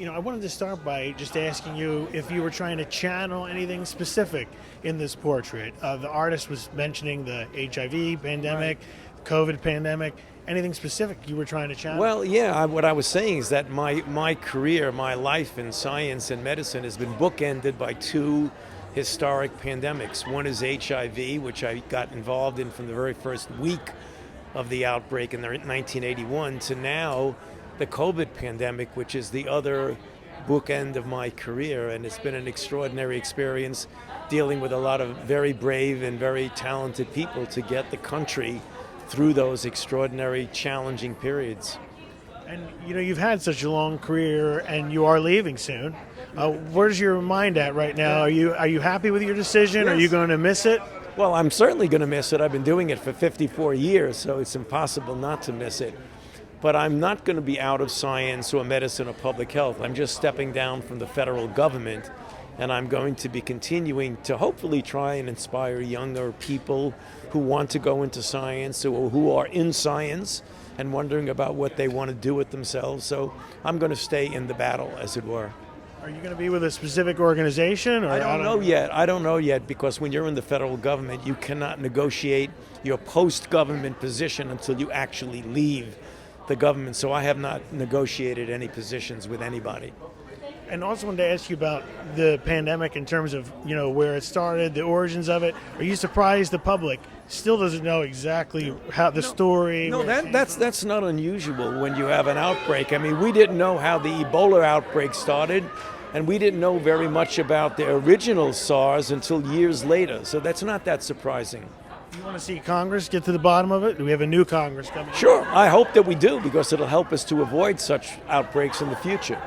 I wanted to start by just asking you if you were trying to channel anything specific in this portrait. The artist was mentioning the HIV pandemic, COVID pandemic. Anything specific you were trying to channel? Well, yeah, what I was saying is that my career, my life in science and medicine has been bookended by two historic pandemics. One is HIV, which I got involved in from the very first week of the outbreak in 1981 to now the COVID pandemic, which is the other bookend of my career. And it's been an extraordinary experience dealing with a lot of very brave and very talented people to get the country through those extraordinary, challenging periods. And you've had such a long career, and you are leaving soon. Where's your mind at right now? Are you happy with your decision? Yes. Are you going to miss it? Well, I'm certainly going to miss it. I've been doing it for 54 years, so it's impossible not to miss it. But I'm not going to be out of science or medicine or public health. I'm just stepping down from the federal government, and I'm going to be continuing to hopefully try and inspire younger people who want to go into science or who are in science and wondering about what they want to do with themselves. So I'm going to stay in the battle, as it were. Are you going to be with a specific organization? Or I don't know yet. I don't know yet, because when you're in the federal government, you cannot negotiate your post-government position until you actually leave the government. So I have not negotiated any positions with anybody. And also wanted to ask you about the pandemic in terms of, where it started, the origins of it. Are you surprised the public still doesn't know exactly how the story? No, that's not unusual when you have an outbreak. I mean, we didn't know how the Ebola outbreak started, and we didn't know very much about the original SARS until years later. So that's not that surprising. You want to see Congress get to the bottom of it? Do we have a new Congress coming? Sure, I hope that we do, because it'll help us to avoid such outbreaks in the future.